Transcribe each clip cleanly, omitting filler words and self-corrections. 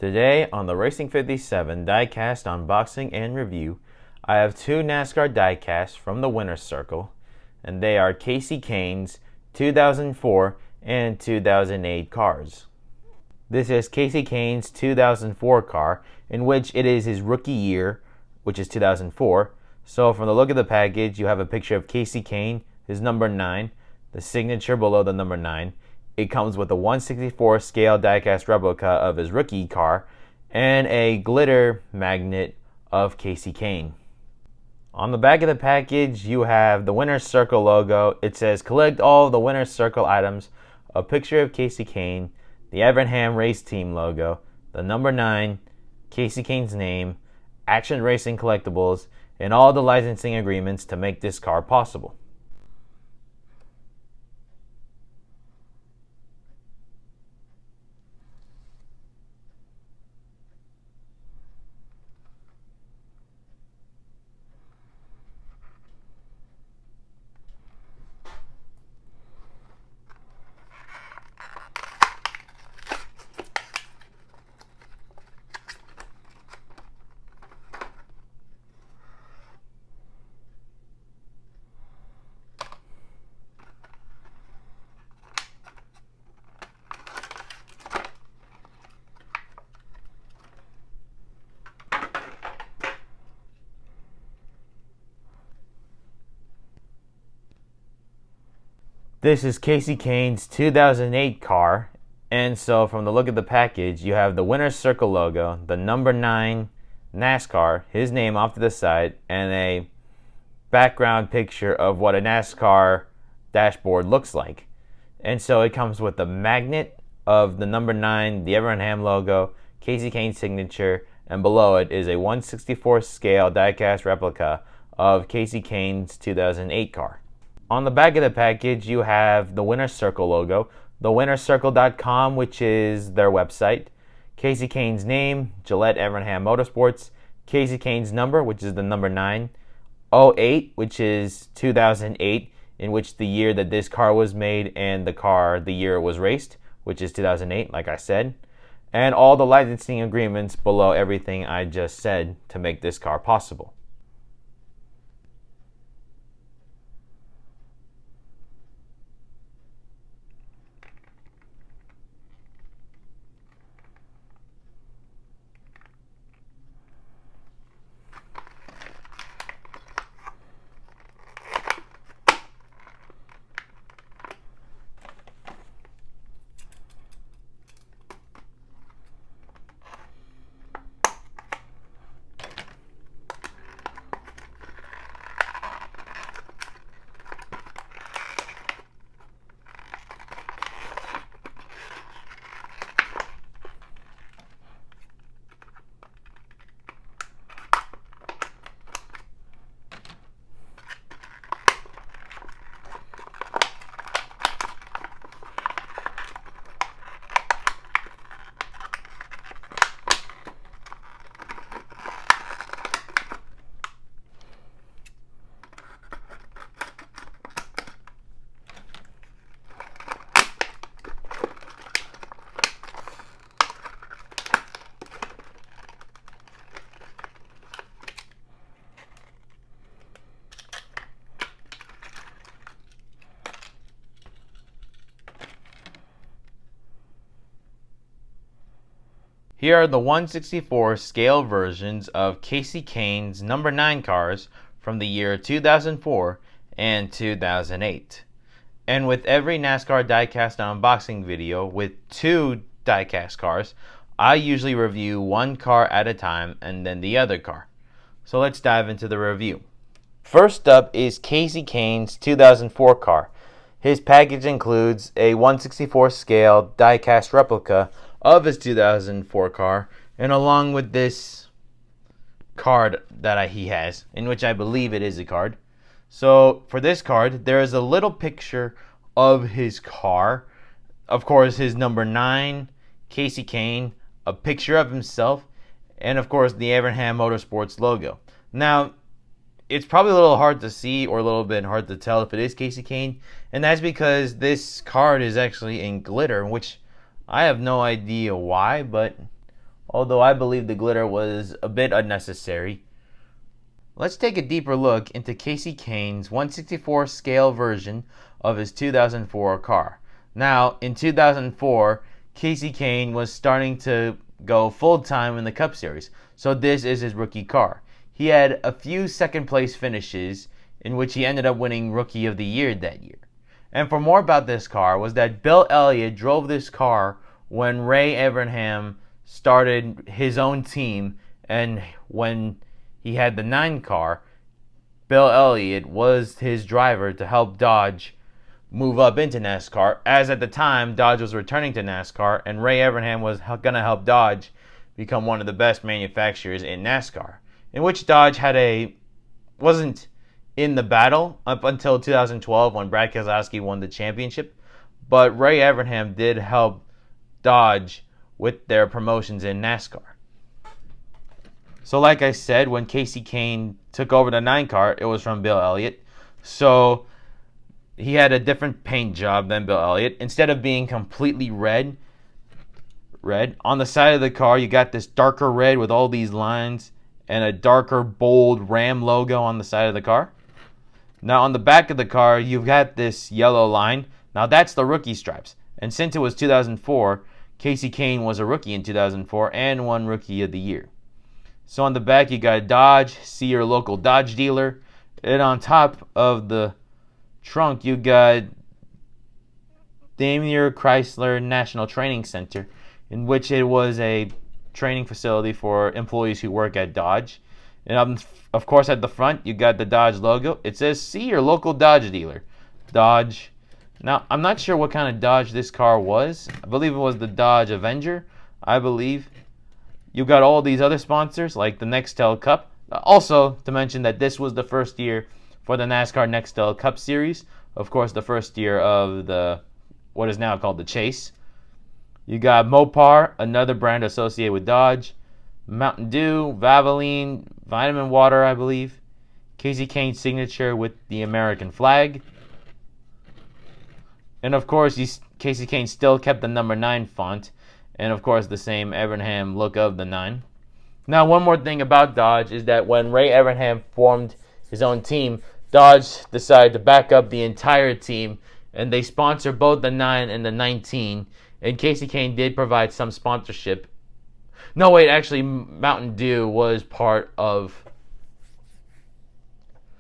Today on the Racing 57 Diecast unboxing and review, I have two NASCAR diecasts from the Winner's Circle, and they are Kasey Kane's 2004 and 2008 cars. This is Kasey Kane's 2004 car, in which it is his rookie year, which is 2004. So from the look of the package, you have a picture of Kasey Kane, his number 9, the signature below the number 9. It comes with a 1/64 scale diecast replica of his rookie car and a glitter magnet of Kasey Kane. On the back of the package, you have the Winner's Circle logo. It says, "Collect all the Winner's Circle items," a picture of Kasey Kane, the Evernham Race Team logo, the number 9, Kasey Kane's name, Action Racing Collectibles, and all the licensing agreements to make this car possible. This is Kasey Kane's 2008 car, and so from the look of the package, you have the Winner's Circle logo, the number 9 NASCAR, his name off to the side, and a background picture of what a NASCAR dashboard looks like. And so it comes with the magnet of the number 9, the Evernham logo, Kasey Kane's signature, and below it is a 1/64 scale diecast replica of Kasey Kane's 2008 car. On the back of the package, you have the Winner's Circle logo, thewinnercircle.com, which is their website, Kasey Kane's name, Gillette Evernham Motorsports, Kasey Kane's number, which is the number 9, 08, which is 2008, in which the year that this car was made, and the year it was raced, which is 2008, like I said, and all the licensing agreements below everything I just said to make this car possible. Here are the 1/64 scale versions of Kasey Kane's number 9 cars from the year 2004 and 2008. And with every NASCAR diecast unboxing video with 2 diecast cars, I usually review one car at a time and then the other car. So let's dive into the review. First up is Kasey Kane's 2004 car. His package includes a 1/64 scale diecast replica of his 2004 car, and along with this card that he has, in which I believe it is a card. So for this card, there is a little picture of his car, of course his number 9, Kasey Kane, a picture of himself, and of course the Evernham Motorsports logo. Now, it's probably a little hard to see, or a little bit hard to tell if it is Kasey Kane, and that's because this card is actually in glitter, which I have no idea why, but although I believe the glitter was a bit unnecessary. Let's take a deeper look into Kasey Kane's 1/64 scale version of his 2004 car. Now, in 2004, Kasey Kane was starting to go full-time in the Cup Series, so this is his rookie car. He had a few second-place finishes in which he ended up winning Rookie of the Year that year. And for more about this car was that Bill Elliott drove this car when Ray Evernham started his own team, and when he had the 9 car, Bill Elliott was his driver to help Dodge move up into NASCAR, as at the time Dodge was returning to NASCAR, and Ray Evernham was going to help Dodge become one of the best manufacturers in NASCAR, in which Dodge wasn't in the battle up until 2012 when Brad Keselowski won the championship, but Ray Evernham did help Dodge with their promotions in NASCAR. So like I said, when Kasey Kane took over the 9 car, it was from Bill Elliott. So he had a different paint job than Bill Elliott. Instead of being completely red, on the side of the car, you got this darker red with all these lines and a darker, bold Ram logo on the side of the car. Now, on the back of the car, you've got this yellow line. Now, that's the rookie stripes. And since it was 2004, Kasey Kane was a rookie in 2004 and won Rookie of the Year. So on the back, you got Dodge, see your local Dodge dealer. And on top of the trunk, you got Daimler Chrysler National Training Center, in which it was a training facility for employees who work at Dodge. And of course, at the front, you got the Dodge logo. It says, see your local Dodge dealer. Dodge. Now, I'm not sure what kind of Dodge this car was. I believe it was the Dodge Avenger, I believe. You got all these other sponsors, like the Nextel Cup. Also, to mention that this was the first year for the NASCAR Nextel Cup Series. Of course, the first year of what is now called the Chase. You got Mopar, another brand associated with Dodge. Mountain Dew, Valvoline, Vitamin Water, I believe. Kasey Kane's signature with the American flag. And of course, Kasey Kane still kept the number 9 font. And of course, the same Evernham look of the 9. Now, one more thing about Dodge is that when Ray Evernham formed his own team, Dodge decided to back up the entire team, and they sponsor both the 9 and the 19. And Kasey Kane did provide some sponsorship. No, wait, actually, Mountain Dew was part of...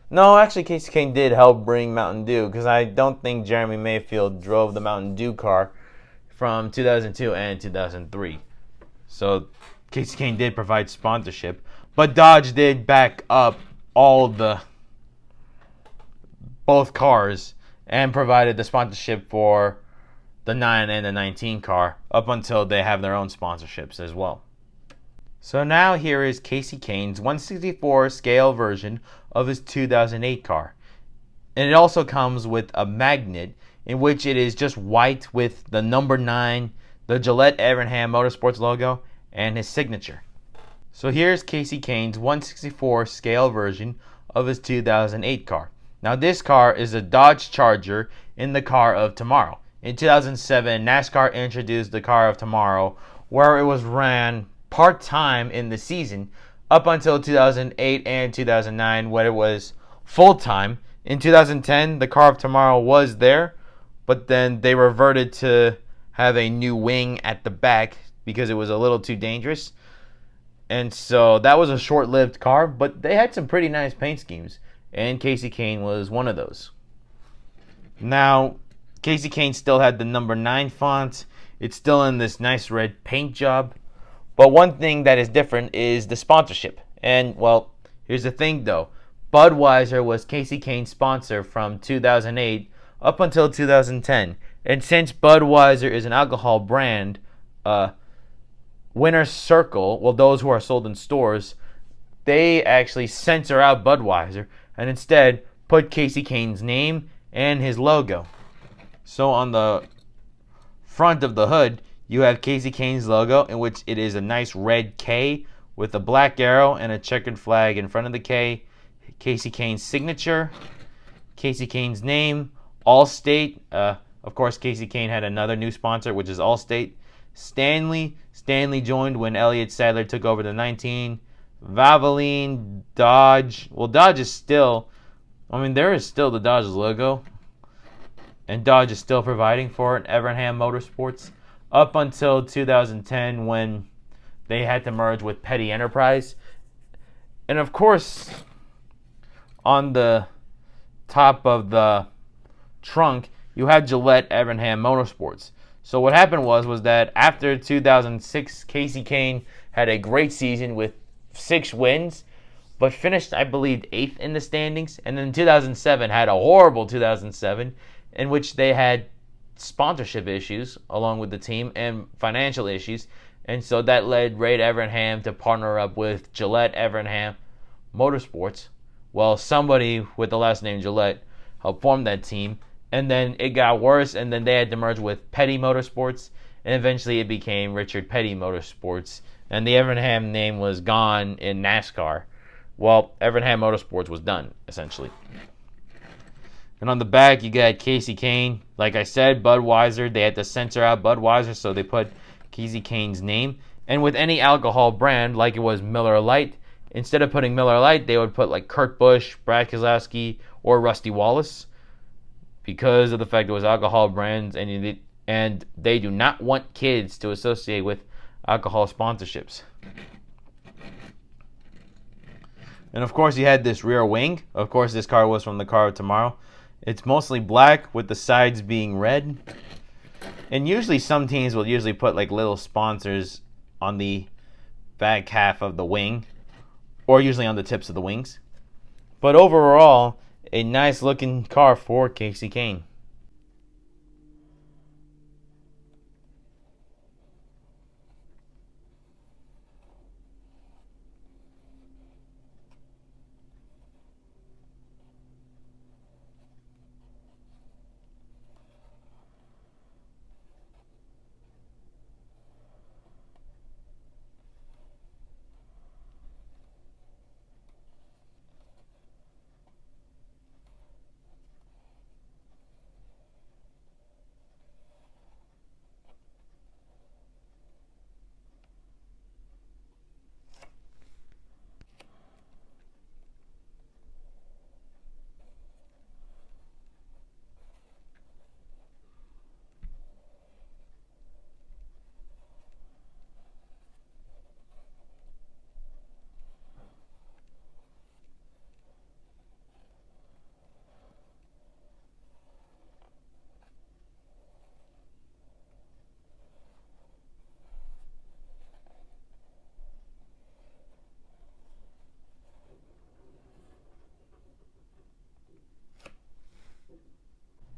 No, actually, Kasey Kane did help bring Mountain Dew, because I don't think Jeremy Mayfield drove the Mountain Dew car from 2002 and 2003. So Kasey Kane did provide sponsorship, but Dodge did back up both cars and provided the sponsorship for the 9 and the 19 car up until they have their own sponsorships as well. So now here is Kasey Kane's 1/64 scale version of his 2008 car. And it also comes with a magnet in which it is just white with the number 9, the Gillette Evernham Motorsports logo, and his signature. So here's Kasey Kane's 1/64 scale version of his 2008 car. Now this car is a Dodge Charger in the car of tomorrow. In 2007, NASCAR introduced the car of tomorrow, where it was ran part-time in the season up until 2008 and 2009, when it was full-time. In 2010, the car of tomorrow was there, but then they reverted to have a new wing at the back because it was a little too dangerous. And so that was a short-lived car, but they had some pretty nice paint schemes, and Kasey Kane was one of those. Now, Kasey Kane still had the number 9 font. It's still in this nice red paint job. But one thing that is different is the sponsorship. And, well, here's the thing, though. Budweiser was Kasey Kane's sponsor from 2008 up until 2010. And since Budweiser is an alcohol brand, Winner's Circle, well, those who are sold in stores, they actually censor out Budweiser and instead put Kasey Kane's name and his logo. So on the front of the hood, you have Kasey Kane's logo, in which it is a nice red K with a black arrow and a checkered flag in front of the K. Kasey Kane's signature, Kasey Kane's name, Allstate. Of course, Kasey Kane had another new sponsor, which is Allstate. Stanley joined when Elliott Sadler took over the 19. Valvoline, Dodge. Well, Dodge is still, there is still the Dodge logo. And Dodge is still providing for it, Evernham Motorsports, up until 2010 when they had to merge with Petty Enterprise. And of course, on the top of the trunk, you had Gillette Evernham Motorsports. So what happened was that after 2006, Kasey Kane had a great season with 6 wins, but finished, I believe, 8th in the standings. And then 2007 had a horrible 2007 in which they had sponsorship issues along with the team and financial issues. And so that led Ray Evernham to partner up with Gillette Evernham Motorsports. Well, somebody with the last name Gillette helped form that team. And then it got worse, and then they had to merge with Petty Motorsports. And eventually it became Richard Petty Motorsports. And the Evernham name was gone in NASCAR. Well, Evernham Motorsports was done, essentially. And on the back, you got Kasey Kane. Like I said, Budweiser. They had to censor out Budweiser, so they put Kasey Kane's name. And with any alcohol brand, like it was Miller Lite, instead of putting Miller Lite, they would put like Kurt Busch, Brad Keselowski, or Rusty Wallace, because of the fact it was alcohol brands, and they do not want kids to associate with alcohol sponsorships. And of course, you had this rear wing. Of course, this car was from the Car of Tomorrow. It's mostly black with the sides being red. And usually some teams will usually put like little sponsors on the back half of the wing, or usually on the tips of the wings. But overall, a nice looking car for Kasey Kane.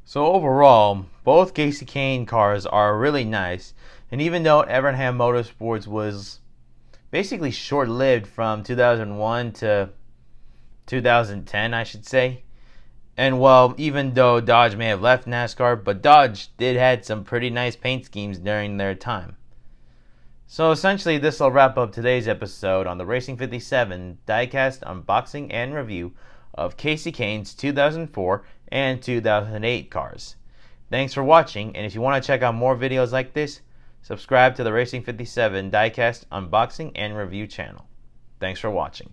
So overall, both Kasey Kane cars are really nice. And even though Evernham Motorsports was basically short-lived from 2001 to 2010, I should say. And well, even though Dodge may have left NASCAR, but Dodge did had some pretty nice paint schemes during their time. So essentially, this will wrap up today's episode on the Racing 57 Diecast unboxing and review of Kasey Kane's 2004 and 2008 cars. Thanks for watching, and if you want to check out more videos like this, subscribe to the Racing 57 Diecast unboxing and review channel. Thanks for watching.